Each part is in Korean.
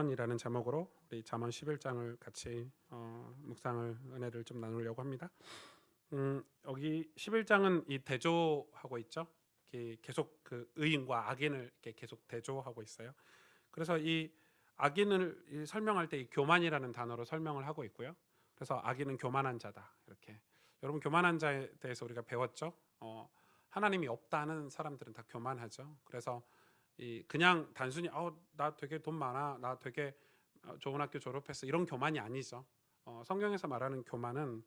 잠언이라는 제목으로 우리 잠언 11장을 같이 묵상을 은혜를 좀 나누려고 합니다. 여기 11장은 이 대조하고 있죠. 계속 그 의인과 악인을 이렇게 계속 대조하고 있어요. 그래서 이 악인을 설명할 때 이 교만이라는 단어로 설명을 하고 있고요. 그래서 악인은 교만한 자다 이렇게. 여러분 교만한 자에 대해서 우리가 배웠죠. 하나님이 없다는 사람들은 다 교만하죠. 그래서 그냥 단순히 나 되게 돈 많아, 나 되게 좋은 학교 졸업했어 이런 교만이 아니죠. 성경에서 말하는 교만은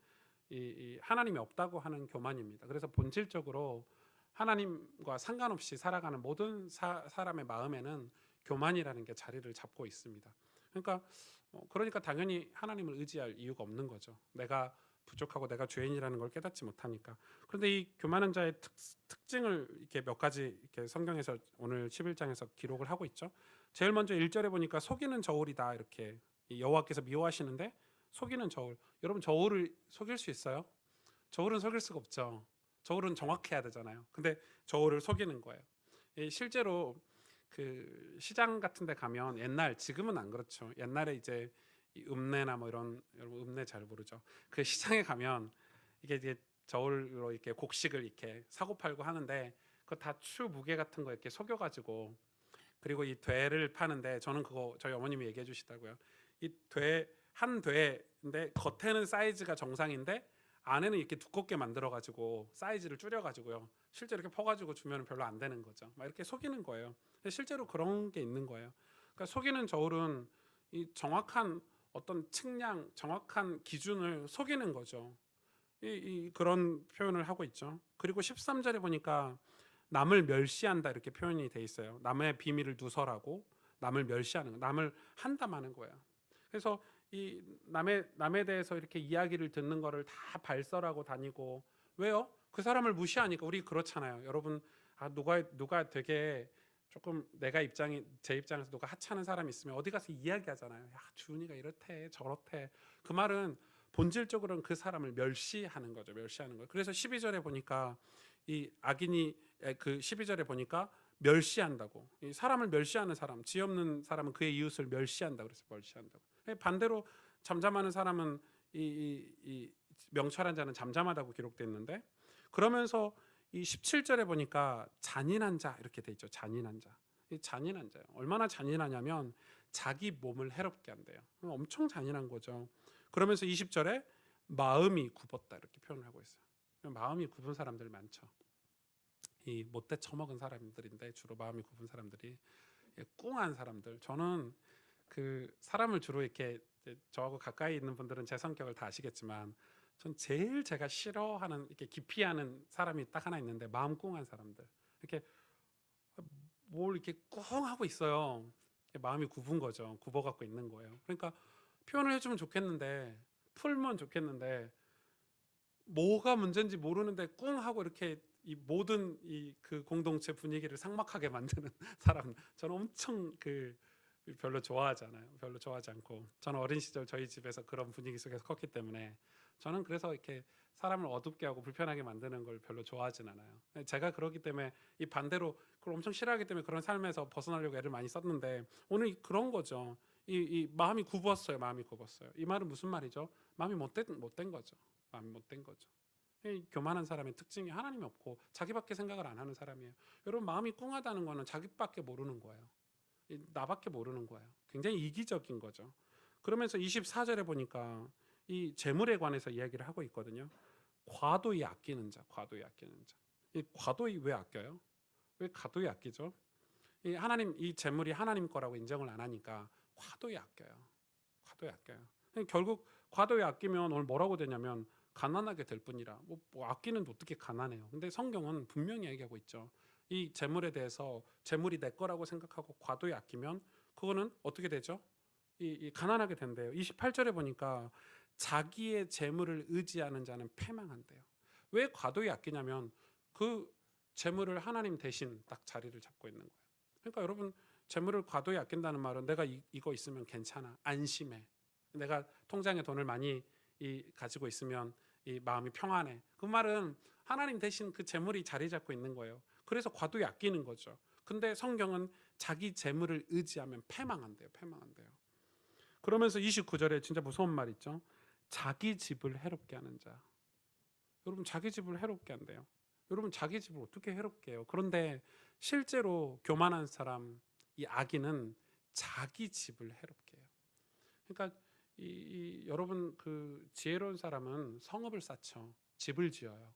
이 하나님이 없다고 하는 교만입니다. 그래서 본질적으로 하나님과 상관없이 살아가는 모든 사람의 마음에는 교만이라는 게 자리를 잡고 있습니다. 그러니까 당연히 하나님을 의지할 이유가 없는 거죠. 내가 부족하고 내가 죄인이라는 걸 깨닫지 못하니까. 그런데 이 교만한 자의 특징을 이렇게 몇 가지 이렇게 성경에서 오늘 11장에서 기록을 하고 있죠. 제일 먼저 1절에 보니까 속이는 저울이다 이렇게 여호와께서 미워하시는데 속이는 저울. 여러분 저울을 속일 수 있어요? 저울은 속일 수가 없죠. 저울은 정확해야 되잖아요. 근데 저울을 속이는 거예요. 실제로 그 시장 같은 데 가면 지금은 안 그렇죠. 옛날에 이제 읍내나 뭐 이런, 여러분 읍내 잘 모르죠. 그 시장에 가면 이게 저울로 이렇게 곡식을 이렇게 사고 팔고 하는데 그거 다 추 무게 같은 거 이렇게 속여 가지고, 그리고 이 되를 파는데 저는 그거 저희 어머님이 얘기해 주시더라고요. 한 되인데 겉에는 사이즈가 정상인데 안에는 이렇게 두껍게 만들어 가지고 사이즈를 줄여 가지고요. 실제로 이렇게 퍼 가지고 주면 별로 안 되는 거죠. 막 이렇게 속이는 거예요. 실제로 그런 게 있는 거예요. 그러니까 속이는 저울은 이 정확한 어떤 측량, 정확한 기준을 속이는 거죠. 그런 표현을 하고 있죠. 그리고 13절에 보니까 남을 멸시한다 이렇게 표현이 돼 있어요. 남의 비밀을 누설하고 남을 멸시하는 거, 남을 한담하는 거예요. 그래서 이 남에 대해서 이렇게 이야기를 듣는 거를 다 발설하고 다니고. 왜요? 그 사람을 무시하니까. 우리 그렇잖아요. 여러분, 누가 되게 조금 제 입장에서 누가 하찮은 사람이 있으면 어디 가서 이야기하잖아요. 야, 주은이가 이렇대 저렇대. 그 말은 본질적으로는 그 사람을 멸시하는 거죠. 멸시하는 거예요. 그래서 12절에 보니까 이 악인이 그 12절에 보니까 멸시한다고. 이 사람을 멸시하는 사람, 지 없는 사람은 그의 이웃을 멸시한다. 그래서 멸시한다고. 반대로 잠잠하는 사람은 이 명철한 자는 잠잠하다고 기록되어 있는데, 그러면서 이 17절에 보니까 잔인한 자 이렇게 돼 있죠. 잔인한 자. 이 잔인한 자요. 얼마나 잔인하냐면 자기 몸을 해롭게 한대요. 엄청 잔인한 거죠. 그러면서 20절에 마음이 굽었다 이렇게 표현을 하고 있어요. 마음이 굽은 사람들 많죠. 이 못돼 처먹은 사람들인데 주로 마음이 굽은 사람들이 꿍한 사람들. 저는 그 사람을 주로 이렇게, 저하고 가까이 있는 분들은 제 성격을 다 아시겠지만 전 제일 제가 싫어하는, 이렇게 기피하는 사람이 딱 하나 있는데 마음 꿍한 사람들. 이렇게 뭘 이렇게 꿍 하고 있어요. 마음이 굽은 거죠. 굽어 갖고 있는 거예요. 그러니까 표현을 해주면 좋겠는데, 풀면 좋겠는데 뭐가 문제인지 모르는데 꿍 하고 이렇게 이 모든 그 공동체 분위기를 삭막하게 만드는 사람. 저는 엄청 별로 좋아하잖아요. 별로 좋아하지 않고. 저는 어린 시절 저희 집에서 그런 분위기 속에서 컸기 때문에 저는 그래서 이렇게 사람을 어둡게 하고 불편하게 만드는 걸 별로 좋아하진 않아요. 제가 그렇기 때문에 이 반대로 그걸 엄청 싫어하기 때문에 그런 삶에서 벗어나려고 애를 많이 썼는데, 오늘 그런 거죠. 이 마음이 굽었어요. 마음이 굽었어요. 이 말은 무슨 말이죠? 마음이 못된 거죠. 마음이 못된 거죠. 교만한 사람의 특징이 하나님이 없고 자기밖에 생각을 안 하는 사람이에요. 여러분, 마음이 꿍하다는 거는 자기밖에 모르는 거예요. 나밖에 모르는 거예요. 굉장히 이기적인 거죠. 그러면서 24절에 보니까 이 재물에 관해서 이야기를 하고 있거든요. 과도히 아끼는 자, 과도히 아끼는 자. 이 과도히 왜 아껴요? 왜 과도히 아끼죠? 이 재물이 하나님 거라고 인정을 안 하니까 과도히 아껴요. 과도히 아껴요. 결국 과도히 아끼면 오늘 뭐라고 되냐면 가난하게 될 뿐이라. 뭐 아끼는데 어떻게 가난해요? 근데 성경은 분명히 얘기하고 있죠. 이 재물에 대해서 재물이 내 거라고 생각하고 과도히 아끼면 그거는 어떻게 되죠? 이 가난하게 된대요. 28절에 보니까 자기의 재물을 의지하는 자는 패망한대요. 왜 과도히 아끼냐면 그 재물을 하나님 대신 딱 자리를 잡고 있는 거예요. 그러니까 여러분, 재물을 과도히 아낀다는 말은 내가 이거 있으면 괜찮아, 안심해. 내가 통장에 돈을 많이 가지고 있으면 이 마음이 평안해. 그 말은 하나님 대신 그 재물이 자리 잡고 있는 거예요. 그래서 과도히 아끼는 거죠. 근데 성경은 자기 재물을 의지하면 패망한대요. 패망한대요. 그러면서 29절에 진짜 무서운 말 있죠. 자기 집을 해롭게 하는 자. 여러분, 자기 집을 해롭게 한대요. 여러분, 자기 집을 어떻게 해롭게 해요? 그런데 실제로 교만한 사람, 이 악인은 자기 집을 해롭게 해요. 그러니까 여러분, 그 지혜로운 사람은 성읍을 쌓죠. 집을 지어요.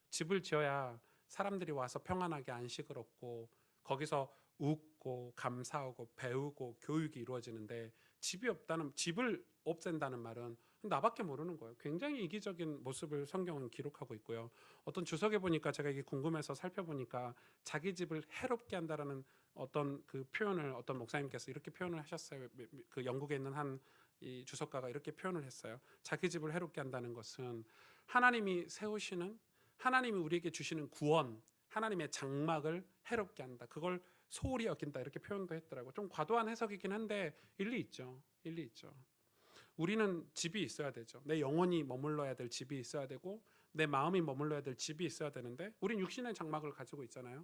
집을 지어야 사람들이 와서 평안하게 안식을 얻고 거기서 웃고 감사하고 배우고 교육이 이루어지는데, 집을 없앤다는 말은 나밖에 모르는 거예요. 굉장히 이기적인 모습을 성경은 기록하고 있고요. 어떤 주석에 보니까, 제가 이게 궁금해서 살펴보니까, 자기 집을 해롭게 한다라는 어떤 그 표현을 어떤 목사님께서 이렇게 표현을 하셨어요. 그 영국에 있는 한 이 주석가가 이렇게 표현을 했어요. 자기 집을 해롭게 한다는 것은 하나님이 세우시는, 하나님이 우리에게 주시는 구원, 하나님의 장막을 해롭게 한다. 그걸 소홀히 여긴다. 이렇게 표현도 했더라고요. 좀 과도한 해석이긴 한데 일리 있죠. 일리 있죠. 우리는 집이 있어야 되죠. 내 영혼이 머물러야 될 집이 있어야 되고, 내 마음이 머물러야 될 집이 있어야 되는데, 우린 육신의 장막을 가지고 있잖아요.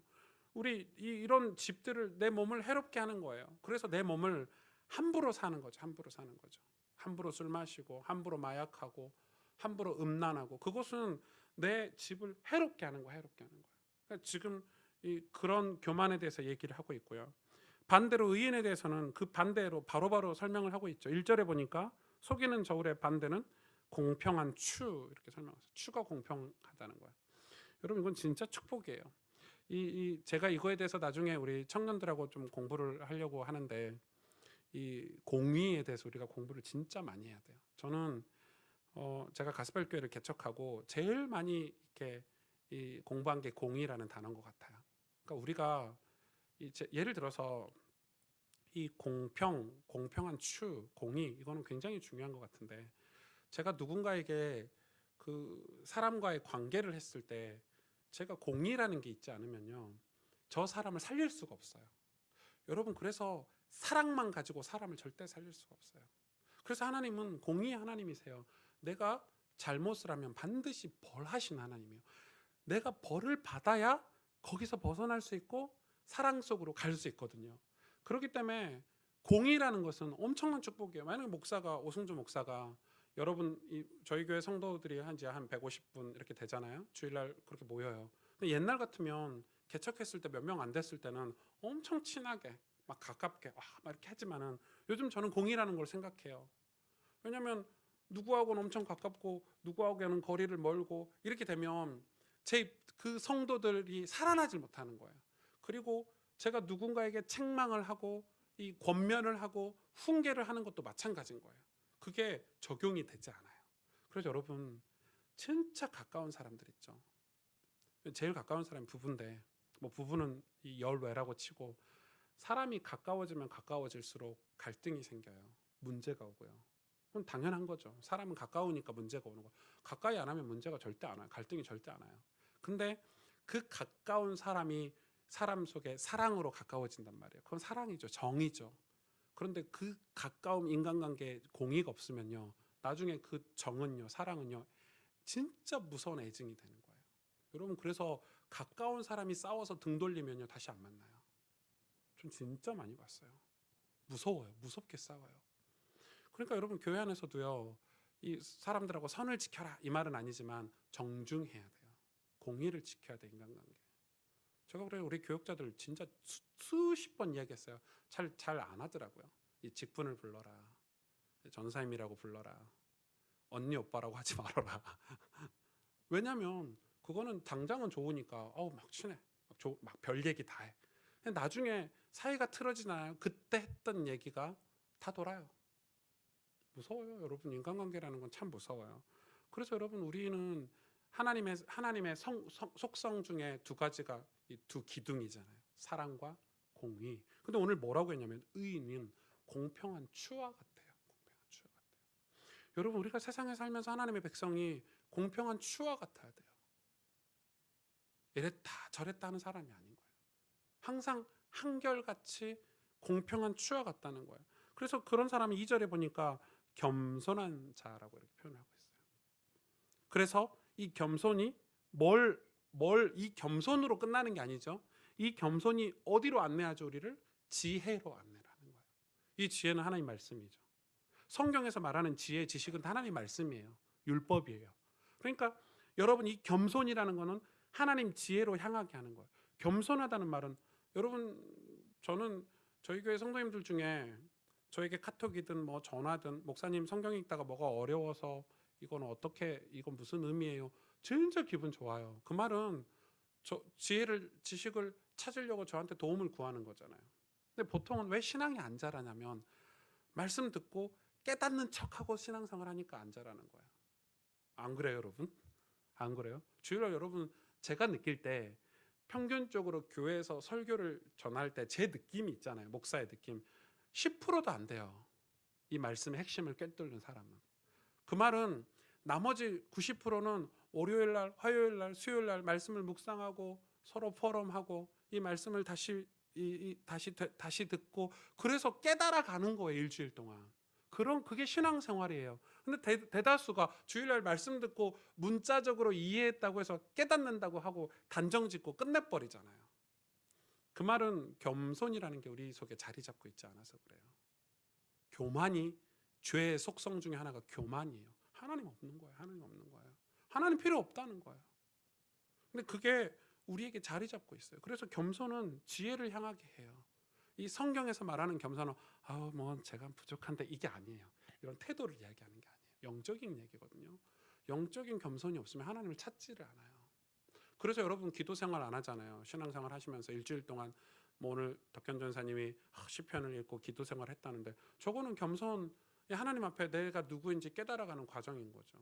우리 이런 집들을, 내 몸을 해롭게 하는 거예요. 그래서 내 몸을 함부로 사는 거죠. 함부로 사는 거죠. 함부로 술 마시고, 함부로 마약하고, 함부로 음란하고, 그것은 내 집을 해롭게 하는 거야. 해롭게 하는 거야. 그러니까 지금 그런 교만에 대해서 얘기를 하고 있고요. 반대로 의인에 대해서는 그 반대로 바로바로 설명을 하고 있죠. 1절에 보니까 속이는 저울의 반대는 공평한 추, 이렇게 설명했어요. 추가 공평하다는 거야. 여러분, 이건 진짜 축복이에요. 제가 이거에 대해서 나중에 우리 청년들하고 좀 공부를 하려고 하는데, 이 공의에 대해서 우리가 공부를 진짜 많이 해야 돼요. 저는 제가 가스펠 교회를 개척하고 제일 많이 이렇게 공부한 게 공의라는 단어인 것 같아요. 그러니까 우리가 예를 들어서 이 공평한 추, 공의, 이거는 굉장히 중요한 것 같은데, 제가 누군가에게 그 사람과의 관계를 했을 때 제가 공의라는 게 있지 않으면요, 저 사람을 살릴 수가 없어요. 여러분, 그래서 사랑만 가지고 사람을 절대 살릴 수가 없어요. 그래서 하나님은 공의의 하나님이세요. 내가 잘못을 하면 반드시 벌하신 하나님이에요. 내가 벌을 받아야 거기서 벗어날 수 있고 사랑 속으로 갈 수 있거든요. 그렇기 때문에 공의라는 것은 엄청난 축복이에요. 만약에 오승주 목사가, 여러분, 저희 교회 성도들이 한 150분 이렇게 되잖아요. 주일날 그렇게 모여요. 근데 옛날 같으면 개척했을 때 몇 명 안 됐을 때는 엄청 친하게 막 가깝게 막 이렇게 하지만은, 요즘 저는 공의라는 걸 생각해요. 왜냐면 누구하고는 엄청 가깝고 누구하고는 거리를 멀고, 이렇게 되면 그 성도들이 살아나질 못하는 거예요. 그리고 제가 누군가에게 책망을 하고 이 권면을 하고 훈계를 하는 것도 마찬가지인 거예요. 그게 적용이 되지 않아요. 그래서 여러분, 진짜 가까운 사람들 있죠. 제일 가까운 사람이 부부인데, 뭐 부부는 이 열외라고 치고, 사람이 가까워지면 가까워질수록 갈등이 생겨요. 문제가 오고요. 그건 당연한 거죠. 사람은 가까우니까 문제가 오는 거. 가까이 안 하면 문제가 절대 안 와요. 갈등이 절대 안 와요. 근데 그 가까운 사람이 사람 속에 사랑으로 가까워진단 말이에요. 그건 사랑이죠. 정이죠. 그런데 그 가까움, 인간관계에 공의가 없으면요, 나중에 그 정은요, 사랑은요, 진짜 무서운 애증이 되는 거예요. 여러분, 그래서 가까운 사람이 싸워서 등 돌리면요, 다시 안 만나요. 전 진짜 많이 봤어요. 무서워요. 무섭게 싸워요. 그러니까 여러분, 교회 안에서도요, 이 사람들하고 선을 지켜라, 이 말은 아니지만 정중해야 돼요. 공의를 지켜야 돼, 인간관계. 제가 그래, 우리 교육자들 진짜 수십 번 이야기했어요. 잘 안 하더라고요. 이 직분을 불러라, 전사님이라고 불러라, 언니 오빠라고 하지 말아라. 왜냐면 그거는 당장은 좋으니까 막 친해, 막 별 얘기 다 해. 나중에 사이가 틀어지나요? 그때 했던 얘기가 다 돌아요. 무서워요, 여러분. 인간관계라는 건 참 무서워요. 그래서 여러분, 우리는 하나님의 속성 중에 두 가지가 이 두 기둥이잖아요. 사랑과 공의. 근데 오늘 뭐라고 했냐면, 의인은 공평한 추와 같아요. 공평한 추와 같아요. 여러분, 우리가 세상에 살면서 하나님의 백성이 공평한 추와 같아야 돼요. 이랬다 저랬다 하는 사람이 아닌 거예요. 항상 한결같이 공평한 추와 같다는 거예요. 그래서 그런 사람이 2절에 보니까 겸손한 자라고 이렇게 표현하고 있어요. 그래서 이 겸손이 이 겸손으로 끝나는 게 아니죠. 이 겸손이 어디로 안내하죠? 우리를 지혜로 안내를 하는 거예요. 이 지혜는 하나님 말씀이죠. 성경에서 말하는 지혜, 지식은 하나님 말씀이에요. 율법이에요. 그러니까 여러분 이 겸손이라는 거는 하나님 지혜로 향하게 하는 거예요. 겸손하다는 말은 여러분 저는 저희 교회 성도님들 중에 저에게 카톡이든 뭐 전화든 목사님 성경 읽다가 뭐가 어려워서 이건 어떻게 이건 무슨 의미예요? 진짜 기분 좋아요. 그 말은 저 지혜를 지식을 찾으려고 저한테 도움을 구하는 거잖아요. 근데 보통은 왜 신앙이 안 자라냐면 말씀 듣고 깨닫는 척하고 신앙생활 하니까 안 자라는 거예요. 안 그래요, 여러분? 안 그래요? 주일날 여러분 제가 느낄 때 평균적으로 교회에서 설교를 전할 때 제 느낌이 있잖아요. 목사의 느낌. 10%도 안 돼요. 이 말씀의 핵심을 꿰뚫는 사람은. 그 말은 나머지 90%는 월요일 날, 화요일 날, 수요일 날 말씀을 묵상하고 서로 포럼하고 이 말씀을 다시 듣고 그래서 깨달아 가는 거예요, 일주일 동안. 그게 신앙생활이에요. 근데 대다수가 주일날 말씀 듣고 문자적으로 이해했다고 해서 깨닫는다고 하고 단정 짓고 끝내버리잖아요. 그 말은 겸손이라는 게 우리 속에 자리 잡고 있지 않아서 그래요. 교만이 죄의 속성 중에 하나가 교만이에요. 하나님 없는 거예요. 하나님 없는 거예요. 하나님 필요 없다는 거예요. 근데 그게 우리에게 자리 잡고 있어요. 그래서 겸손은 지혜를 향하게 해요. 이 성경에서 말하는 겸손은 뭐 제가 부족한데 이게 아니에요. 이런 태도를 이야기하는 게 아니에요. 영적인 얘기거든요. 영적인 겸손이 없으면 하나님을 찾지를 않아요. 그래서 여러분 기도 생활 안 하잖아요. 신앙생활 하시면서 일주일 동안 뭐 오늘 덕현 전사님이 시편을 읽고 기도 생활 했다는데 저거는 겸손, 하나님 앞에 내가 누구인지 깨달아가는 과정인 거죠.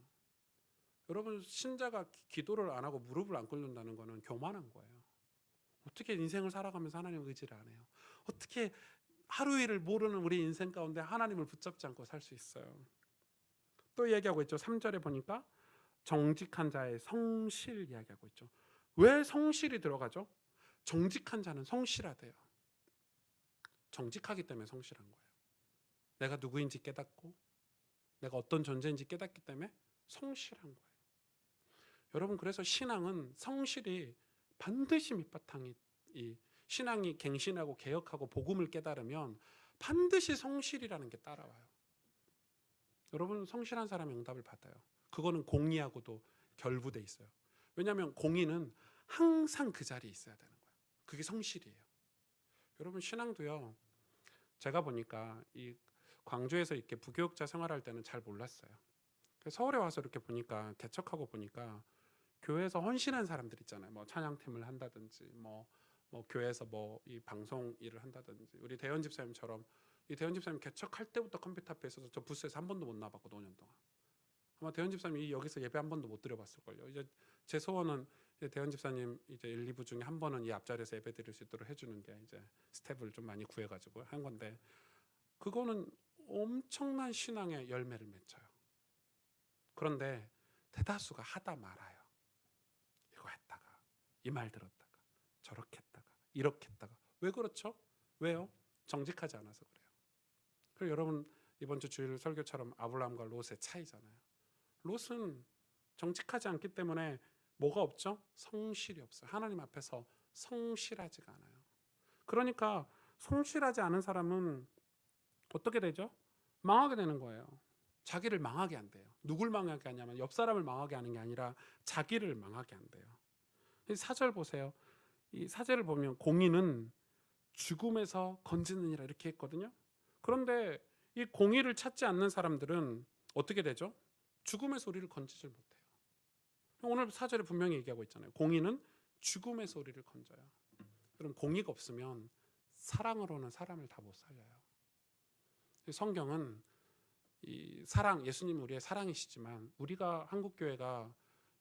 여러분 신자가 기도를 안 하고 무릎을 안 꿇는다는 거는 교만한 거예요. 어떻게 인생을 살아가면서 하나님을 의지를 안 해요? 어떻게 하루 일을 모르는 우리 인생 가운데 하나님을 붙잡지 않고 살 수 있어요? 또 이야기하고 있죠. 3절에 보니까 정직한 자의 성실 이야기하고 있죠. 왜 성실이 들어가죠? 정직한 자는 성실하대요. 정직하기 때문에 성실한 거예요. 내가 누구인지 깨닫고 내가 어떤 존재인지 깨닫기 때문에 성실한 거예요. 여러분 그래서 신앙은 성실이 반드시 밑바탕이 신앙이 갱신하고 개혁하고 복음을 깨달으면 반드시 성실이라는 게 따라와요. 여러분 성실한 사람이 응답을 받아요. 그거는 공의하고도 결부돼 있어요. 왜냐하면 공의는 항상 그 자리에 있어야 되는 거예요. 그게 성실이에요. 여러분 신앙도요. 제가 보니까 이 광주에서 이렇게 부교육자 생활할 때는 잘 몰랐어요. 서울에 와서 이렇게 보니까 개척하고 보니까 교회에서 헌신한 사람들 있잖아요. 뭐 찬양팀을 한다든지 뭐 교회에서 뭐 이 방송 일을 한다든지 우리 대현 집사님처럼 이 대현 집사님 개척할 때부터 컴퓨터 앞에 있어서 저 부스에서 한 번도 못 나봤고 5년 동안 아마 대현 집사님이 여기서 예배 한 번도 못 드려봤을걸요. 이제 제 소원은 대현 집사님 이제 1, 2부 중에 한 번은 이 앞자리에서 예배 드릴 수 있도록 해주는 게 이제 스텝을 좀 많이 구해가지고 한 건데 그거는 엄청난 신앙의 열매를 맺어요. 그런데 대다수가 하다 말아요. 이거 했다가 이 말 들었다가 저렇게 했다가 이렇게 했다가 왜 그렇죠? 왜요? 정직하지 않아서 그래요. 그리고 여러분 이번 주 주일 설교처럼 아브라함과 롯의 차이잖아요. 롯은 정직하지 않기 때문에 뭐가 없죠? 성실이 없어요. 하나님 앞에서 성실하지가 않아요. 그러니까 성실하지 않은 사람은 어떻게 되죠? 망하게 되는 거예요. 자기를 망하게 한대요. 누굴 망하게 하냐면 옆 사람을 망하게 하는 게 아니라 자기를 망하게 한대요. 이 사절 보세요. 이 사절을 보면 공의는 죽음에서 건지느니라 이렇게 했거든요. 그런데 이 공의를 찾지 않는 사람들은 어떻게 되죠? 죽음의 소리를 건지질 못해요. 오늘 사절에 분명히 얘기하고 있잖아요. 공의는 죽음의 소리를 건져요. 그럼 공의가 없으면 사랑으로는 사람을 다 못 살려요. 성경은 이 사랑, 예수님 우리의 사랑이시지만 우리가 한국 교회가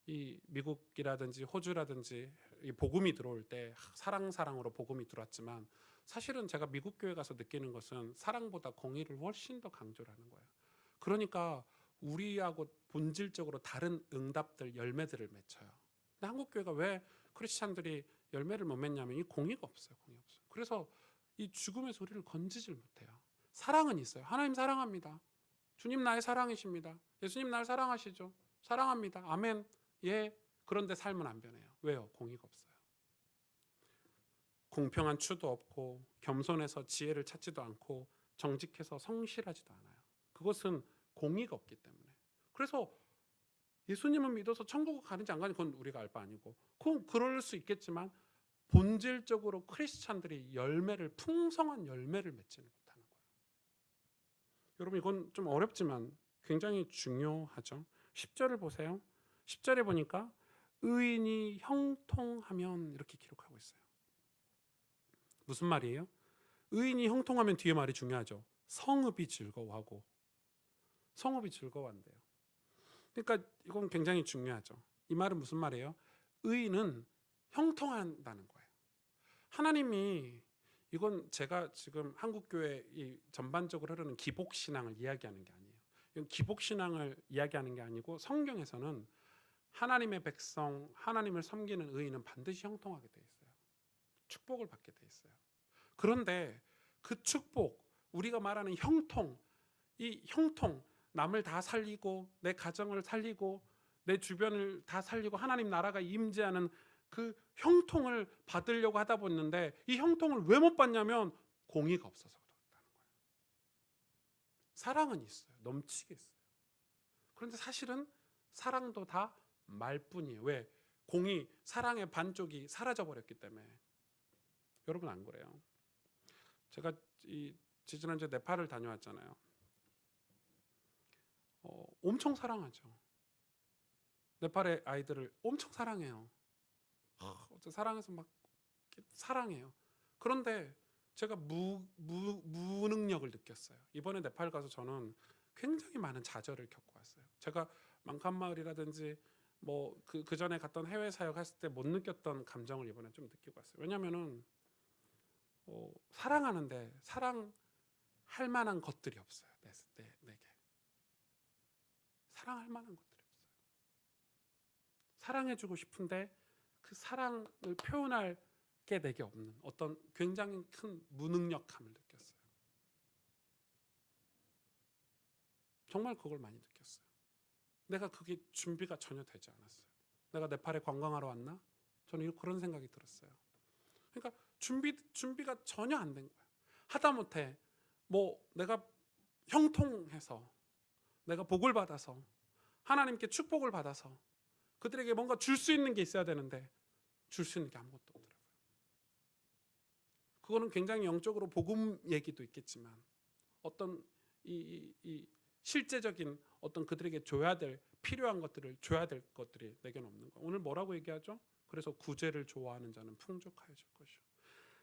이 미국이라든지 호주라든지 이 복음이 들어올 때 사랑으로 복음이 들어왔지만 사실은 제가 미국 교회 가서 느끼는 것은 사랑보다 공의를 훨씬 더 강조를 하는 거예요. 그러니까 우리하고 본질적으로 다른 응답들, 열매들을 맺혀요. 근데 한국 교회가 왜 크리스찬들이 열매를 못 맺냐면 이 공의가 없어요. 공의 없어요. 그래서 이 죽음의 소리를 건지질 못해요. 사랑은 있어요. 하나님 사랑합니다. 주님 나의 사랑이십니다. 예수님 나를 사랑하시죠. 사랑합니다. 아멘. 예. 그런데 삶은 안 변해요. 왜요? 공의가 없어요. 공평한 추도 없고 겸손해서 지혜를 찾지도 않고 정직해서 성실하지도 않아요. 그것은 공의가 없기 때문에. 그래서 예수님은 믿어서 천국 가는지 안 가는지 그건 우리가 알 바 아니고, 그건 그럴 수 있겠지만 본질적으로 크리스찬들이 풍성한 열매를 맺지는 못하는 거예요. 여러분, 이건 좀 어렵지만 굉장히 중요하죠. 10절을 보세요. 10절에 보니까 의인이 형통하면 이렇게 기록하고 있어요. 무슨 말이에요? 의인이 형통하면 뒤에 말이 중요하죠. 성읍이 즐거워하고. 성읍이 즐거워한대요. 그러니까 이건 굉장히 중요하죠. 이 말은 무슨 말이에요? 의인은 형통한다는 거예요. 하나님이, 이건 제가 지금 한국교회 이 전반적으로 흐르는 기복신앙을 이야기하는 게 아니에요. 이건 기복신앙을 이야기하는 게 아니고, 성경에서는 하나님의 백성, 하나님을 섬기는 의인은 반드시 형통하게 돼 있어요. 축복을 받게 돼 있어요. 그런데 그 축복, 우리가 말하는 형통, 이 형통, 남을 다 살리고 내 가정을 살리고 내 주변을 다 살리고 하나님 나라가 임재하는 그 형통을 받으려고 하다 보는데, 이 형통을 왜 못 받냐면 공의가 없어서 그렇다는 거예요. 사랑은 있어요. 넘치게 있어요. 그런데 사실은 사랑도 다 말뿐이에요. 왜? 공의, 사랑의 반쪽이 사라져 버렸기 때문에. 여러분 안 그래요? 제가 지난주에 네팔을 다녀왔잖아요. 엄청 사랑하죠. 네팔의 아이들을 엄청 사랑해요. 사랑해서 막 사랑해요. 그런데 제가 무능력을 느꼈어요. 이번에 네팔 가서 저는 굉장히 많은 좌절을 겪고 왔어요. 제가 망칸마을이라든지 뭐 그 전에 갔던 해외 사역 했을 때 못 느꼈던 감정을 이번에 좀 느끼고 왔어요. 왜냐면은 사랑하는데 사랑할 만한 것들이 없어요. 내게 사랑할 만한 것들이 없어요. 사랑해주고 싶은데 그 사랑을 표현할 게 내게 없는 어떤 굉장히 큰 무능력함을 느꼈어요. 정말 그걸 많이 느꼈어요. 내가 그게 준비가 전혀 되지 않았어요. 내가 네팔에 관광하러 왔나? 저는 그런 생각이 들었어요. 그러니까 준비가 전혀 안 된 거예요. 하다못해 뭐 내가 형통해서, 내가 복을 받아서, 하나님께 축복을 받아서 그들에게 뭔가 줄 수 있는 게 있어야 되는데 줄 수 있는 게 아무것도 없더라고요. 그거는 굉장히 영적으로 복음 얘기도 있겠지만 어떤 이 실제적인 어떤 그들에게 줘야 될 필요한 것들을 줘야 될 것들이 내게는 없는 거예요. 오늘 뭐라고 얘기하죠? 그래서 구제를 좋아하는 자는 풍족하여질 것이요.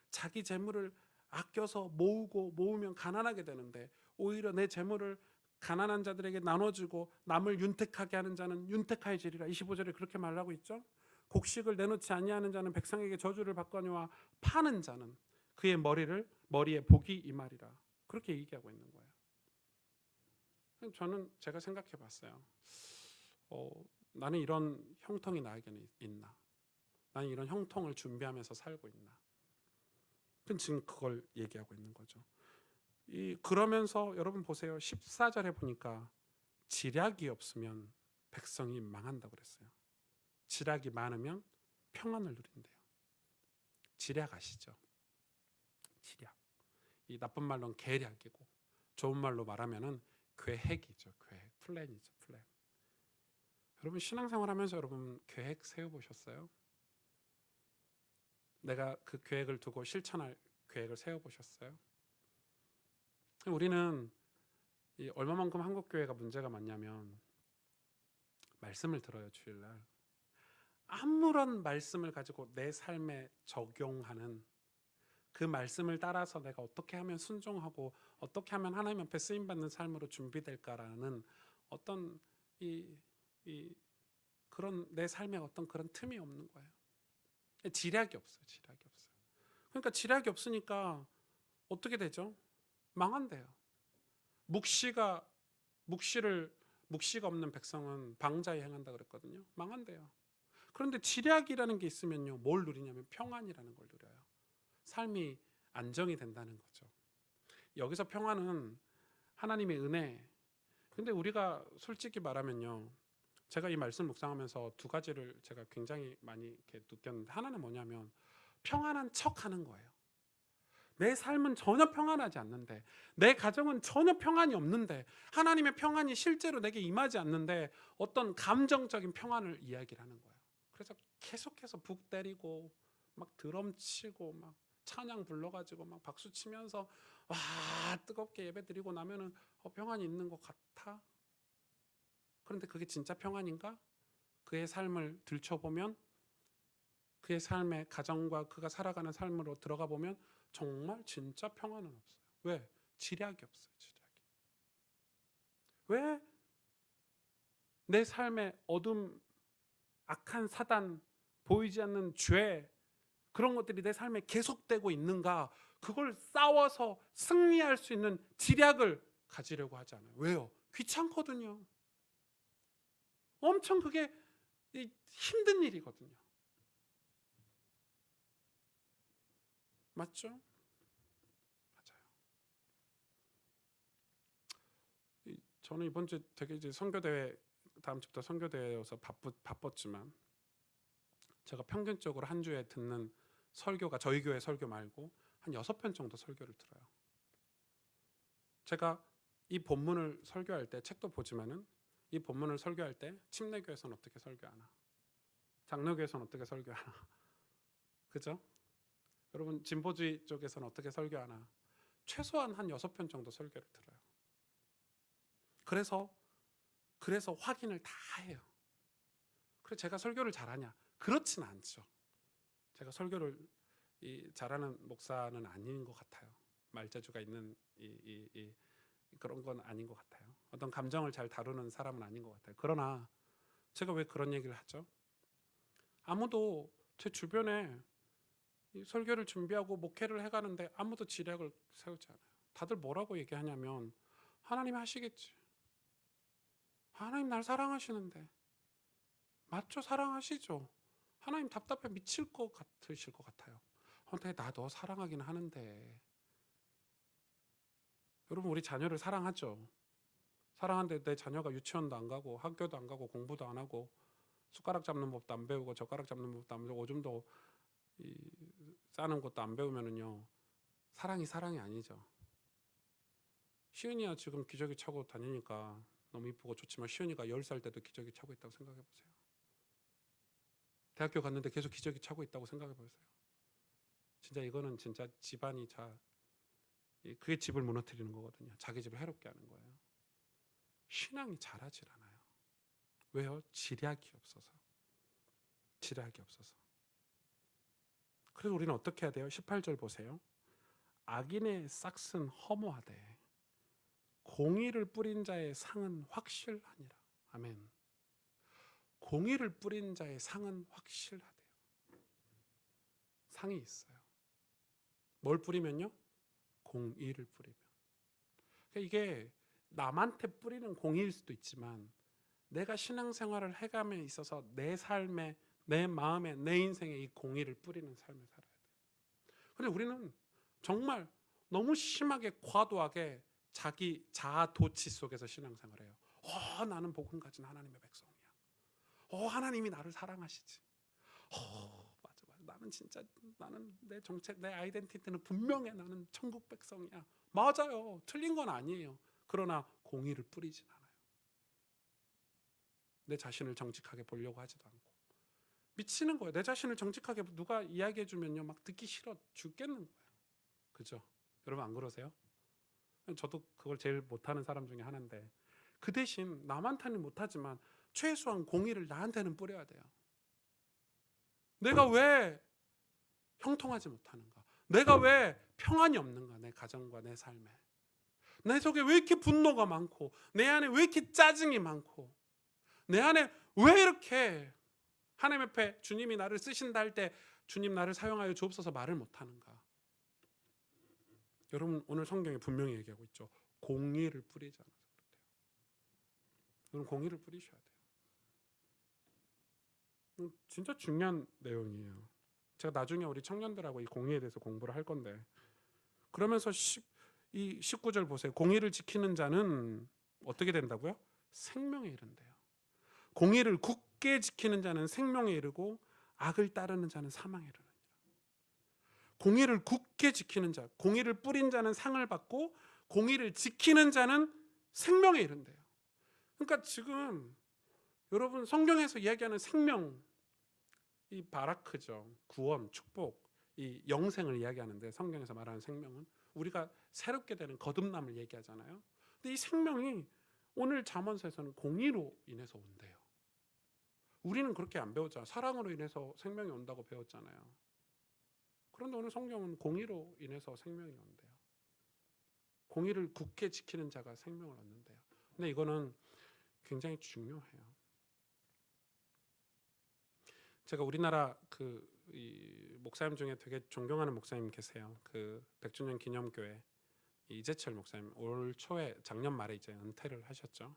자기 재물을 아껴서 모으면 가난하게 되는데, 오히려 내 재물을 가난한 자들에게 나눠주고 남을 윤택하게 하는 자는 윤택하여지리라. 25절에 그렇게 말하고 있죠. 곡식을 내놓지 아니하는 자는 백성에게 저주를 받거니와 파는 자는 그의 머리에 복이 임하리라. 그렇게 얘기하고 있는 거예요. 저는 제가 생각해 봤어요. 나는 이런 형통이 나에게는 있나? 나는 이런 형통을 준비하면서 살고 있나? 지금 그걸 얘기하고 있는 거죠. 그러면서 여러분 보세요. 14절에 보니까 지략이 없으면 백성이 망한다고 그랬어요. 지략이 많으면 평안을 누린대요. 지략 아시죠? 지략. 이 나쁜 말로는 계략이고, 좋은 말로 말하면은 계획이죠. 플랜이죠. 플랜. 여러분 신앙생활하면서 여러분 계획 세워보셨어요? 내가 그 계획을 두고 실천할 계획을 세워보셨어요? 우리는 얼마만큼 한국교회가 문제가 많냐면, 말씀을 들어요. 주일날 아무런 말씀을 가지고 내 삶에 적용하는, 그 말씀을 따라서 내가 어떻게 하면 순종하고 어떻게 하면 하나님 앞에 쓰임받는 삶으로 준비될까라는 어떤 그런 내 삶에 어떤 그런 틈이 없는 거예요. 지략이 없어요. 그러니까 지략이 없으니까 어떻게 되죠? 망한대요. 묵시가 없는 백성은 방자에 행한다 그랬거든요. 망한대요. 그런데 지략이라는 게 있으면요, 뭘 누리냐면 평안이라는 걸 누려요. 삶이 안정이 된다는 거죠. 여기서 평안은 하나님의 은혜. 근데 우리가 솔직히 말하면요, 제가 이 말씀 묵상하면서 두 가지를 제가 굉장히 많이 이렇게 느꼈는데, 하나는 뭐냐면 평안한 척 하는 거예요. 내 삶은 전혀 평안하지 않는데, 내 가정은 전혀 평안이 없는데, 하나님의 평안이 실제로 내게 임하지 않는데 어떤 감정적인 평안을 이야기를 하는 거예요. 그래서 계속해서 북 때리고 막 드럼 치고 막 찬양 불러가지고 막 박수 치면서 와 뜨겁게 예배 드리고 나면은 평안이 있는 것 같아. 그런데 그게 진짜 평안인가? 그의 삶을 들춰보면, 그의 삶의 가정과 그가 살아가는 삶으로 들어가 보면 정말 진짜 평안은 없어요. 왜? 지략이 없어요. 지략이. 왜 내 삶의 어둠, 악한 사단, 보이지 않는 죄, 그런 것들이 내 삶에 계속되고 있는가? 그걸 싸워서 승리할 수 있는 지략을 가지려고 하지 않아요. 왜요? 귀찮거든요. 엄청 그게 힘든 일이거든요. 맞죠? 맞아요. 저는 이번 주 되게 이제 선교대회, 다음 주부터 선교대회여서 바빴지만, 제가 평균적으로 한 주에 듣는 설교가 저희 교회 설교 말고 한 6편 정도 설교를 들어요. 제가 이 본문을 설교할 때, 책도 보지만은 이 본문을 설교할 때 침례교에서는 어떻게 설교하나, 장로교에서는 어떻게 설교하나, 그죠? 여러분 진보주의 쪽에서는 어떻게 설교하나, 최소한 한 6편 정도 설교를 들어요. 그래서 확인을 다 해요. 그래서 제가 설교를 잘하냐? 그렇진 않죠. 제가 설교를 잘하는 목사는 아닌 것 같아요. 말재주가 있는 그런 건 아닌 것 같아요. 어떤 감정을 잘 다루는 사람은 아닌 것 같아요. 그러나 제가 왜 그런 얘기를 하죠? 아무도 제 주변에 설교를 준비하고 목회를 해가는데 아무도 지략을 세우지 않아요. 다들 뭐라고 얘기하냐면, 하나님 하시겠지. 하나님 날 사랑하시는데. 맞죠? 사랑하시죠. 하나님 답답해 미칠 것 같으실 것 같아요. 근데 나 너 사랑하긴 하는데. 여러분 우리 자녀를 사랑하죠. 사랑하는데 내 자녀가 유치원도 안 가고 학교도 안 가고 공부도 안 하고 숟가락 잡는 법도 안 배우고 젓가락 잡는 법도 안 배우고 오줌도 싸는 것도 안 배우면은요, 사랑이 아니죠. 시은이야 지금 기저귀 차고 다니니까 너무 이쁘고 좋지만, 시은이가 10살 때도 기저귀 차고 있다고 생각해 보세요. 대학교 갔는데 계속 기저귀 차고 있다고 생각해 보세요. 진짜 이거는 진짜 집안이 그게 집을 무너뜨리는 거거든요. 자기 집을 해롭게 하는 거예요. 신앙이 자라질 않아요. 왜요? 지략이 없어서. 그래서 우리는 어떻게 해야 돼요? 18절 보세요. 악인의 싹은 허무하되 공의를 뿌린 자의 상은 확실하니라. 아멘. 공의를 뿌린 자의 상은 확실하대요. 상이 있어요. 뭘 뿌리면요? 공의를 뿌리면. 그러니까 이게 남한테 뿌리는 공의일 수도 있지만, 내가 신앙생활을 해감에 있어서 내 삶에, 내 마음에, 내 인생에 이 공의를 뿌리는 삶을 살아야 돼요. 근데 우리는 정말 너무 심하게 과도하게 자기 자아 도취 속에서 신앙생활해요. 나는 복음 가진 하나님의 백성이야. 하나님이 나를 사랑하시지. 맞아. 나는 진짜, 나는 내 정책, 내 아이덴티티는 분명해. 나는 천국 백성이야. 맞아요. 틀린 건 아니에요. 그러나 공의를 뿌리진 않아요. 내 자신을 정직하게 보려고 하지도 않고. 미치는 거예요. 내 자신을 정직하게 누가 이야기해 주면요, 막 듣기 싫어 죽겠는 거예요. 그죠? 여러분 안 그러세요? 저도 그걸 제일 못하는 사람 중에 하나인데, 그 대신 남한테는 못하지만 최소한 공의를 나한테는 뿌려야 돼요. 내가 왜 형통하지 못하는가? 내가 왜 평안이 없는가? 내 가정과 내 삶에. 내 속에 왜 이렇게 분노가 많고, 내 안에 왜 이렇게 짜증이 많고, 내 안에 왜 이렇게 하나님 앞에 주님이 나를 쓰신다 할 때 주님 나를 사용하여 주옵소서 말을 못하는가? 여러분 오늘 성경에 분명히 얘기하고 있죠. 공의를 뿌리지 않아서 그렇대요. 여러분 공의를 뿌리셔야 돼요. 진짜 중요한 내용이에요. 제가 나중에 우리 청년들하고 이 공의에 대해서 공부를 할 건데, 그러면서 이 19절 보세요. 공의를 지키는 자는 어떻게 된다고요? 생명에 이른대요. 공의를 굳게 지키는 자는 생명에 이르고 악을 따르는 자는 사망에 이르느니라. 공의를 굳게 지키는 자, 공의를 뿌린 자는 상을 받고 공의를 지키는 자는 생명에 이른대요. 그러니까 지금 여러분 성경에서 이야기하는 생명, 이 바라크죠. 구원, 축복, 이 영생을 이야기하는데 성경에서 말하는 생명은 우리가 새롭게 되는 거듭남을 얘기하잖아요. 근데 이 생명이 오늘 잠언서에서는 공의로 인해서 온대요. 우리는 그렇게 안 배웠잖아요. 사랑으로 인해서 생명이 온다고 배웠잖아요. 그런데 오늘 성경은 공의로 인해서 생명이 온대요. 공의를 굳게 지키는 자가 생명을 얻는데요. 근데 이거는 굉장히 중요해요. 제가 우리나라 이 목사님 중에 되게 존경하는 목사님 계세요. 그 백주년 기념교회 이재철 목사님 올 초에 작년 말에 이제 은퇴를 하셨죠.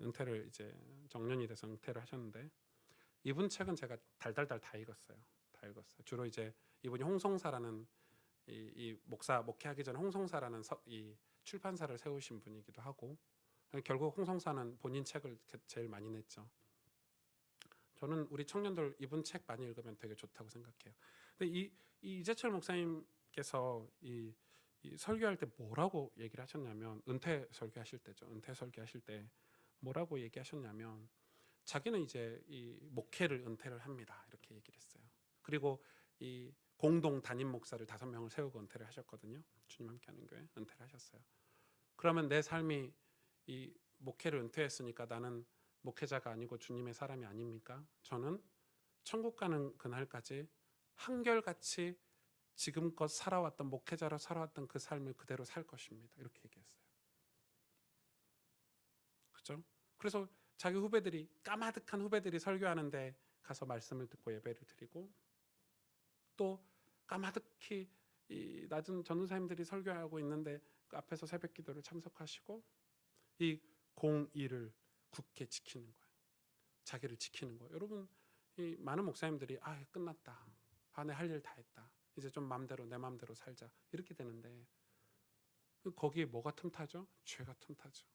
은퇴를 이제 정년이 돼서 은퇴를 하셨는데 이분 책은 제가 달달달 다 읽었어요. 다 읽었어요. 주로 이제 이분이 홍성사라는 이 목사 목회하기 전에 홍성사라는 이 출판사를 세우신 분이기도 하고 결국 홍성사는 본인 책을 제일 많이 냈죠. 저는 우리 청년들 이분 책 많이 읽으면 되게 좋다고 생각해요. 근데 이 이재철 목사님께서 이 설교할 때 뭐라고 얘기를 하셨냐면 은퇴 설교하실 때죠. 은퇴 설교하실 때 뭐라고 얘기하셨냐면 자기는 이제 이 목회를 은퇴를 합니다. 이렇게 얘기를 했어요. 그리고 이 공동 담임 목사를 5명을 세우고 은퇴를 하셨거든요. 주님 함께하는 교회 은퇴를 하셨어요. 그러면 내 삶이 이 목회를 은퇴했으니까 나는 목회자가 아니고 주님의 사람이 아닙니까? 저는 천국 가는 그날까지 한결같이 지금껏 살아왔던 목회자로 살아왔던 그 삶을 그대로 살 것입니다. 이렇게 얘기했어요. 그렇죠? 그래서 자기 후배들이 까마득한 후배들이 설교하는데 가서 말씀을 듣고 예배를 드리고 또 까마득히 이 낮은 전도사님들이 설교하고 있는데 그 앞에서 새벽기도를 참석하시고 이 공의를 굳게 지키는 거예요. 자기를 지키는 거예요. 여러분 이 많은 목사님들이 끝났다. 내 할 일 다 했다. 이제 좀 내 맘대로 살자. 이렇게 되는데 거기에 뭐가 틈타죠? 죄가 틈타죠.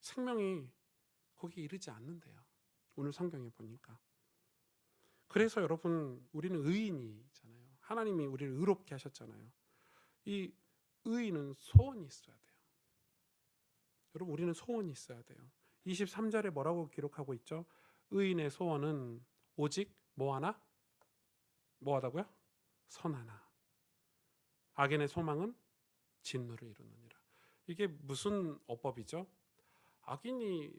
생명이 거기에 이르지 않는데요. 오늘 성경에 보니까. 그래서 여러분 우리는 의인이잖아요. 하나님이 우리를 의롭게 하셨잖아요. 이 의인은 소원이 있어야 돼요. 여러분 우리는 소원이 있어야 돼요. 23절에 뭐라고 기록하고 있죠? 의인의 소원은 오직 뭐하나? 뭐하다고요? 선하나. 악인의 소망은 진노를 이루느니라. 이게 무슨 어법이죠? 악인의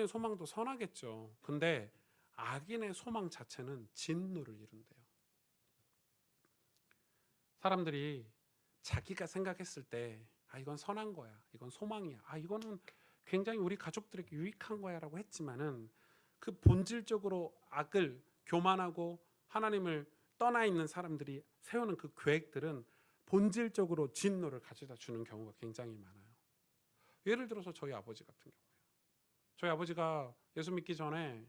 소망도 선하겠죠. 근데 악인의 소망 자체는 진노를 이룬대요. 사람들이 자기가 생각했을 때 이건 선한 거야. 이건 소망이야. 이거는 굉장히 우리 가족들에게 유익한 거야 라고 했지만은 그 본질적으로 악을 교만하고 하나님을 떠나 있는 사람들이 세우는 그 계획들은 본질적으로 진노를 가져다 주는 경우가 굉장히 많아요. 예를 들어서 저희 아버지 같은 경우에요. 저희 아버지가 예수 믿기 전에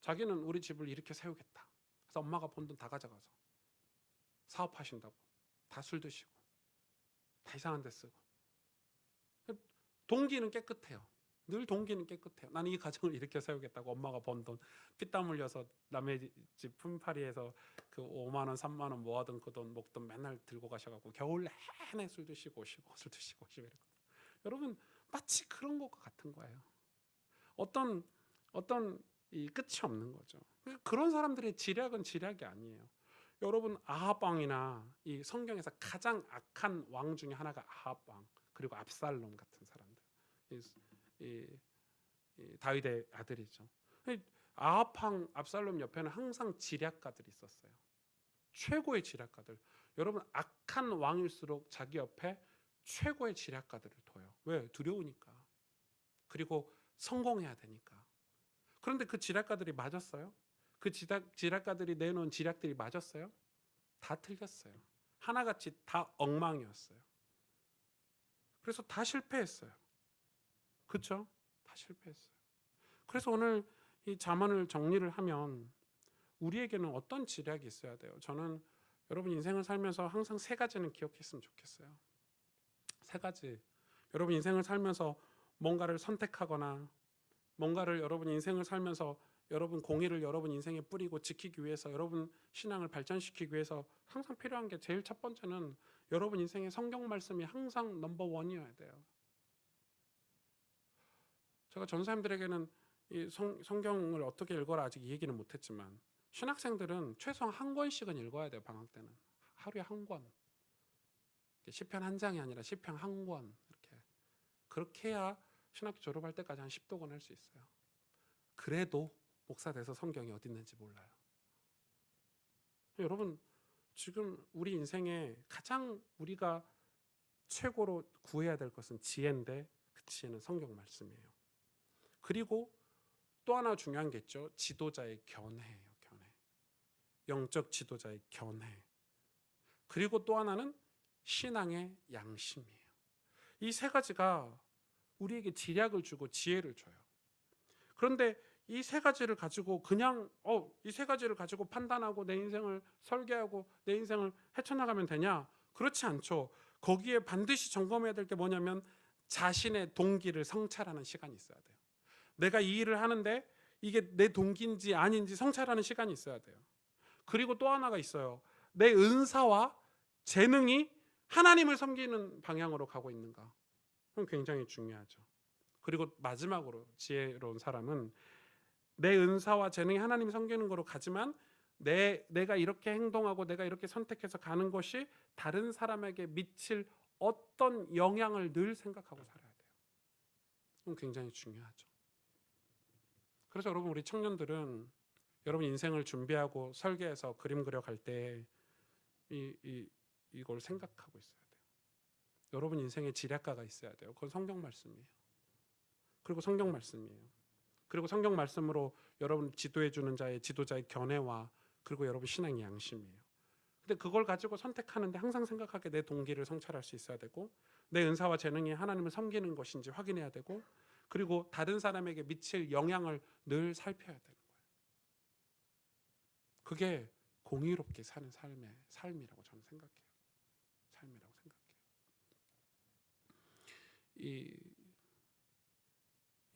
자기는 우리 집을 이렇게 세우겠다. 그래서 엄마가 번 돈 다 가져가서 사업하신다고 다 술 드시고 다 이상한 데 쓰고 동기는 깨끗해요. 늘 동기는 깨끗해요. 나는 이 가정을 이렇게 세우겠다고 엄마가 번 돈 피땀 흘려서 남의 집 품팔이에서 그 5만 원, 3만 원 모아둔 그 돈 목돈 맨날 들고 가셔갖고 겨울 내내 술 드시고 오시고 술 드시고 오시고 이랬거든요. 여러분 마치 그런 것과 같은 거예요. 어떤 이 끝이 없는 거죠. 그런 사람들의 지략은 지략이 아니에요. 여러분 아합 왕이나 이 성경에서 가장 악한 왕 중에 하나가 아합 왕 그리고 압살롬 같은 사람들. 이 다윗의 아들이죠. 아합 왕 압살롬 옆에는 항상 지략가들이 있었어요. 최고의 지략가들. 여러분 악한 왕일수록 자기 옆에 최고의 지략가들을 둬요. 왜? 두려우니까. 그리고 성공해야 되니까. 그런데 그 지략가들이 맞았어요? 그 지략가들이 내놓은 지략들이 맞았어요? 다 틀렸어요. 하나같이 다 엉망이었어요. 그래서 다 실패했어요. 그렇죠? 다 실패했어요. 그래서 오늘 이 잠언을 정리를 하면 우리에게는 어떤 지략이 있어야 돼요? 저는 여러분 인생을 살면서 항상 3가지는 기억했으면 좋겠어요. 3가지. 여러분 인생을 살면서 뭔가를 선택하거나 뭔가를 여러분 인생을 살면서 여러분 공의를 여러분 인생에 뿌리고 지키기 위해서, 여러분 신앙을 발전시키기 위해서 항상 필요한 게 제일 첫 번째는 여러분 인생의 성경 말씀이 항상 넘버 원이어야 돼요. 제가 전사님들에게는 이 성경을 어떻게 읽어라 아직 이 얘기는 못했지만, 신학생들은 최소한 한 권씩은 읽어야 돼요. 방학 때는 하루에 한 권. 시편 한 장이 아니라 시편 한 권, 이렇게. 그렇게 해야 신학교 졸업할 때까지 한 10도권 할 수 있어요. 그래도 목사 돼서 성경이 어디 있는지 몰라요. 여러분, 지금 우리 인생에 가장 우리가 최고로 구해야 될 것은 지혜인데, 그 지혜는 성경 말씀이에요. 그리고 또 하나 중요한 게 있죠. 지도자의 견해예요. 견해. 영적 지도자의 견해. 그리고 또 하나는 신앙의 양심이에요. 이 세 가지가 우리에게 지략을 주고 지혜를 줘요. 그런데 이 세 가지를 가지고 그냥 이 세 가지를 가지고 판단하고 내 인생을 설계하고 내 인생을 헤쳐나가면 되냐? 그렇지 않죠. 거기에 반드시 점검해야 될 게 뭐냐면 자신의 동기를 성찰하는 시간이 있어야 돼요. 내가 이 일을 하는데 이게 내 동기인지 아닌지 성찰하는 시간이 있어야 돼요. 그리고 또 하나가 있어요. 내 은사와 재능이 하나님을 섬기는 방향으로 가고 있는가? 그건 굉장히 중요하죠. 그리고 마지막으로 지혜로운 사람은 내 은사와 재능이 하나님 섬기는 거로 가지만 내가 이렇게 행동하고 내가 이렇게 선택해서 가는 것이 다른 사람에게 미칠 어떤 영향을 늘 생각하고 살아야 돼요. 그건 굉장히 중요하죠. 그래서 여러분, 우리 청년들은 여러분 인생을 준비하고 설계해서 그림 그려갈 때 이걸 생각하고 있어야 돼요. 여러분 인생에 지략가가 있어야 돼요. 그건 성경 말씀이에요. 그리고 성경 말씀이에요. 그리고 성경 말씀으로 여러분 지도해 주는 자의 지도자의 견해와 그리고 여러분 신앙의 양심이에요. 근데 그걸 가지고 선택하는데 항상 생각하게 내 동기를 성찰할 수 있어야 되고, 내 은사와 재능이 하나님을 섬기는 것인지 확인해야 되고, 그리고 다른 사람에게 미칠 영향을 늘 살펴야 되는 거예요. 그게 공의롭게 사는 삶이라고 저는 생각해요. 삶이라고 생각해요.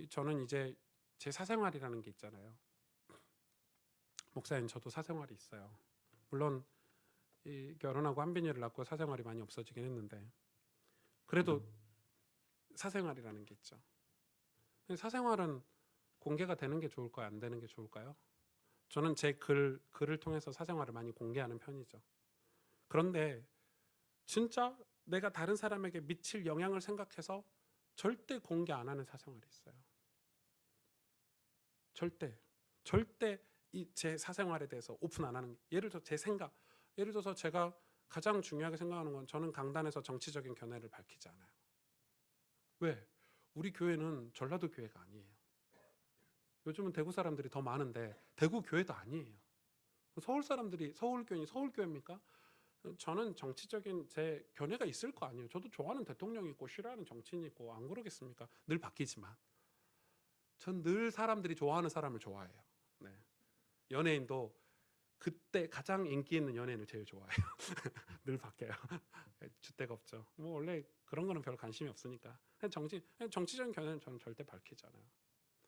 저는 이제 제 사생활이라는 게 있잖아요. 목사님, 저도 사생활이 있어요. 물론 결혼하고 한빈이를 낳고 사생활이 많이 없어지긴 했는데, 그래도 사생활이라는 게 있죠. 사생활은 공개가 되는 게 좋을까요? 안 되는 게 좋을까요? 저는 제 글을 통해서 사생활을 많이 공개하는 편이죠. 그런데 진짜 내가 다른 사람에게 미칠 영향을 생각해서 절대 공개 안 하는 사생활이 있어요. 절대 제 사생활에 대해서 오픈 안 하는. 예를 들어 제 생각, 예를 들어서 제가 가장 중요하게 생각하는 건, 저는 강단에서 정치적인 견해를 밝히지 않아요. 왜? 우리 교회는 전라도 교회가 아니에요. 요즘은 대구 사람들이 더 많은데 대구 교회도 아니에요. 서울 사람들이 서울교회니 서울교회입니까? 저는 정치적인 제 견해가 있을 거 아니에요. 저도 좋아하는 대통령이 있고 싫어하는 정치인이 있고, 안 그러겠습니까? 늘 바뀌지만 전 늘 사람들이 좋아하는 사람을 좋아해요. 네. 연예인도 그때 가장 인기 있는 연예인을 제일 좋아해요. 늘 바뀌어요. 줏대가 없죠. 뭐 원래 그런 거는 별 관심이 없으니까. 정치적인 견해는 저는 절대 밝히지 않아요.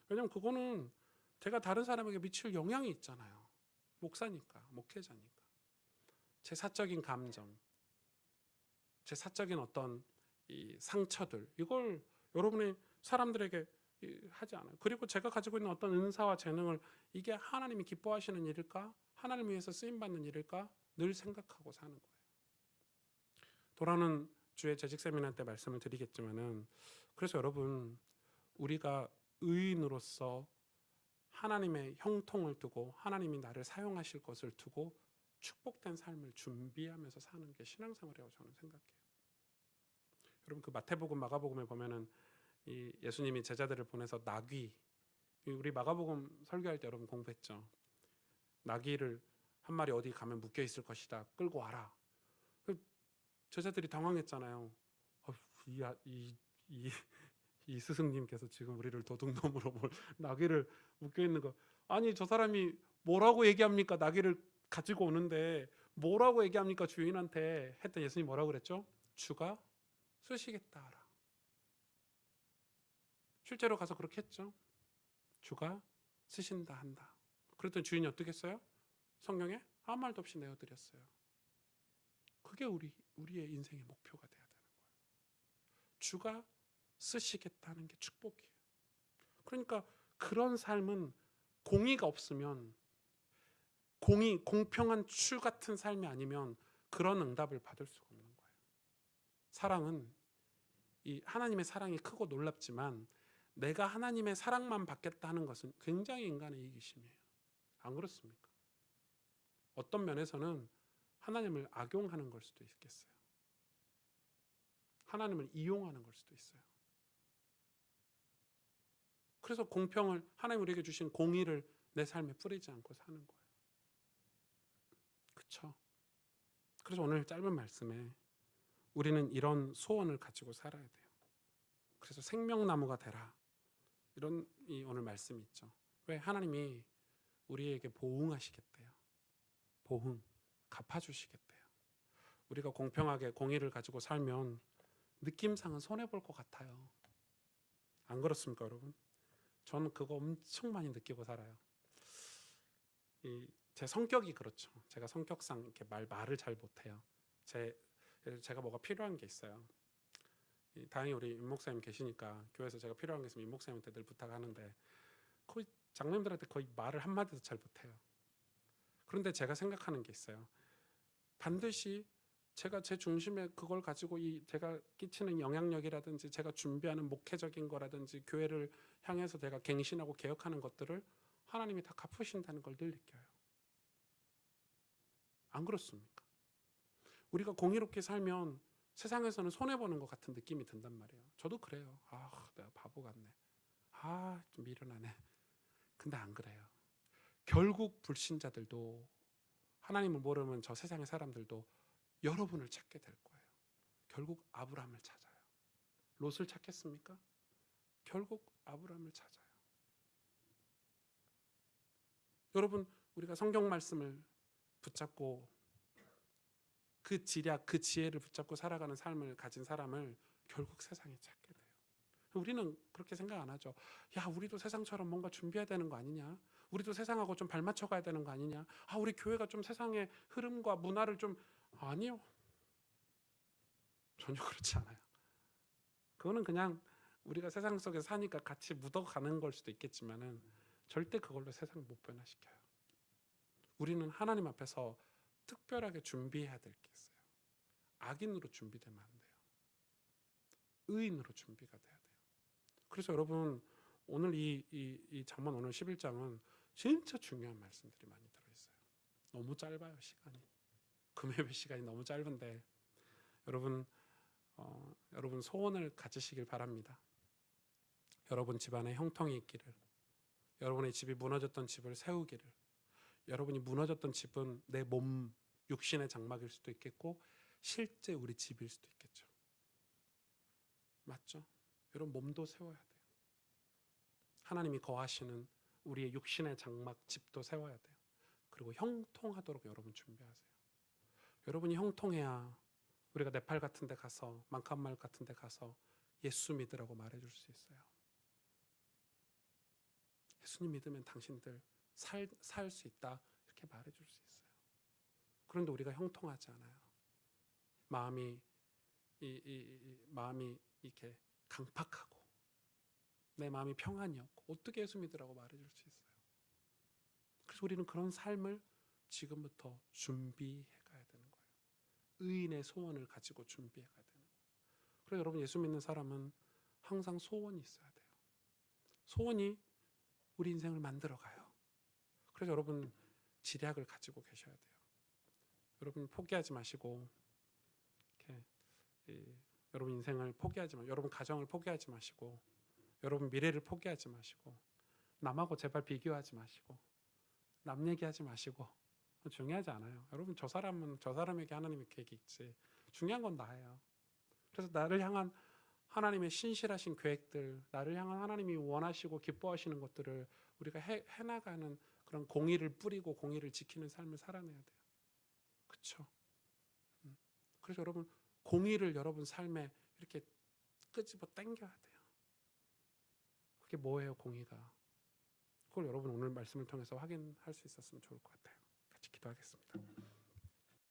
왜냐면 그거는 제가 다른 사람에게 미칠 영향이 있잖아요. 목사니까, 목회자니까. 제 사적인 감정, 제 사적인 어떤 이 상처들, 이걸 여러분이 사람들에게 하지 않아요. 그리고 제가 가지고 있는 어떤 은사와 재능을, 이게 하나님이 기뻐하시는 일일까? 하나님을 위해서 쓰임받는 일일까? 늘 생각하고 사는 거예요. 돌아오는 주에 재직 세미나 때 말씀을 드리겠지만은, 그래서 여러분, 우리가 의인으로서 하나님의 형통을 두고 하나님이 나를 사용하실 것을 두고 축복된 삶을 준비하면서 사는 게 신앙생활이라고 저는 생각해요. 여러분, 그 마태복음, 마가복음에 보면은 이 예수님이 제자들을 보내서 나귀, 우리 마가복음 설교할 때 여러분 공부했죠. 나귀를 한 마리 어디 가면 묶여 있을 것이다, 끌고 와라. 제자들이 당황했잖아요. 이 스승님께서 지금 우리를 도둑놈으로 나귀를 묶여 있는 거, 아니 저 사람이 뭐라고 얘기합니까? 나귀를 가지고 오는데 뭐라고 얘기합니까? 주인한테 했던 예수님 뭐라고 그랬죠? 주가 쓰시겠다 하라. 실제로 가서 그렇게 했죠. 주가 쓰신다 한다. 그랬더니 주인이 어떻게 했어요? 성경에 아무 말도 없이 내어드렸어요. 그게 우리의 인생의 목표가 돼야 되는 거예요. 주가 쓰시겠다는 게 축복이에요. 그러니까 그런 삶은 공의가 없으면, 공평한 주 같은 삶이 아니면 그런 응답을 받을 수가 없는 거예요. 사랑은, 이 하나님의 사랑이 크고 놀랍지만 내가 하나님의 사랑만 받겠다 하는 것은 굉장히 인간의 이기심이에요. 안 그렇습니까? 어떤 면에서는 하나님을 악용하는 걸 수도 있겠어요. 하나님을 이용하는 걸 수도 있어요. 그래서 공평을, 하나님 우리에게 주신 공의를 내 삶에 뿌리지 않고 사는 거예요. 그렇죠? 그래서 오늘 짧은 말씀에 우리는 이런 소원을 가지고 살아야 돼요. 그래서 생명나무가 되라, 이런 오늘 말씀이 있죠. 왜? 하나님이 우리에게 보응하시겠대요. 보응, 갚아주시겠대요. 우리가 공평하게 공의를 가지고 살면 느낌상은 손해볼 것 같아요. 안 그렇습니까, 여러분? 저는 그거 엄청 많이 느끼고 살아요. 제 성격이 그렇죠. 제가 성격상 이렇게 말을 잘 못해요. 제가 뭐가 필요한 게 있어요. 다행히 우리 윤 목사님 계시니까 교회에서 제가 필요한 게 있으면 윤 목사님한테 늘 부탁하는데 거의 장로님들한테 거의 말을 한마디도 잘 못해요. 그런데 제가 생각하는 게 있어요. 반드시 제가 제 중심에 그걸 가지고 제가 끼치는 영향력이라든지 제가 준비하는 목회적인 거라든지 교회를 향해서 제가 갱신하고 개혁하는 것들을 하나님이 다 갚으신다는 걸 늘 느껴요. 안 그렇습니까? 우리가 공의롭게 살면 세상에서는 손해보는 것 같은 느낌이 든단 말이에요. 저도 그래요. 내가 바보 같네. 좀 미련하네. 근데 안 그래요. 결국 불신자들도, 하나님을 모르면 저 세상의 사람들도 여러분을 찾게 될 거예요. 결국 아브라함을 찾아요. 롯을 찾겠습니까? 결국 아브라함을 찾아요. 여러분, 우리가 성경 말씀을 붙잡고 그 지략, 그 지혜를 붙잡고 살아가는 삶을 가진 사람을 결국 세상에 찾게 돼요. 우리는 그렇게 생각 안 하죠. 야, 우리도 세상처럼 뭔가 준비해야 되는 거 아니냐? 우리도 세상하고 좀 발맞춰 가야 되는 거 아니냐? 우리 교회가 좀 세상의 흐름과 문화를 좀, 아니요. 전혀 그렇지 않아요. 그거는 그냥 우리가 세상 속에 사니까 같이 묻어가는 걸 수도 있겠지만은 절대 그걸로 세상을 못 변화시켜요. 우리는 하나님 앞에서 특별하게 준비해야 될 게 있어요. 악인으로 준비되면 안 돼요. 의인으로 준비가 돼야 돼요. 그래서 여러분, 오늘 이 잠언 오늘 11장은 진짜 중요한 말씀들이 많이 들어있어요. 너무 짧아요, 시간이. 금요일 시간이 너무 짧은데 여러분 소원을 가지시길 바랍니다. 여러분 집안에 형통이 있기를, 여러분의 집이 무너졌던 집을 세우기를. 여러분이 무너졌던 집은 내 몸, 육신의 장막일 수도 있겠고 실제 우리 집일 수도 있겠죠. 맞죠? 여러분 몸도 세워야 돼요. 하나님이 거하시는 우리의 육신의 장막, 집도 세워야 돼요. 그리고 형통하도록 여러분 준비하세요. 여러분이 형통해야 우리가 네팔 같은 데 가서, 망칸말 같은 데 가서 예수 믿으라고 말해줄 수 있어요. 예수님 믿으면 당신들 살 수 있다, 이렇게 말해줄 수 있어요. 그런데 우리가 형통하지 않아요. 마음이 이렇게 강팍하고 내 마음이 평안이 없고 어떻게 예수 믿으라고 말해줄 수 있어요. 그래서 우리는 그런 삶을 지금부터 준비해 가야 되는 거예요. 의인의 소원을 가지고 준비해 가야 되는 거예요. 그래서 여러분, 예수 믿는 사람은 항상 소원이 있어야 돼요. 소원이 우리 인생을 만들어 가요. 그래서 여러분 지략을 가지고 계셔야 돼요. 여러분 포기하지 마시고, 여러분 인생을 포기하지 마시고, 여러분 가정을 포기하지 마시고, 여러분 미래를 포기하지 마시고, 남하고 제발 비교하지 마시고, 남 얘기하지 마시고. 중요하지 않아요. 여러분 저 사람은 저 사람에게 하나님의 계획이 있지, 중요한 건 나예요. 그래서 나를 향한 하나님의 신실하신 계획들, 나를 향한 하나님이 원하시고 기뻐하시는 것들을 우리가 해나가는 그런 공의를 뿌리고 공의를 지키는 삶을 살아내야 돼요. 그렇죠? 그래서 여러분 공의를 여러분 삶에 이렇게 끄집어 당겨야 돼요. 그게 뭐예요? 공의가 그걸 여러분 오늘 말씀을 통해서 확인할 수 있었으면 좋을 것 같아요. 같이 기도하겠습니다.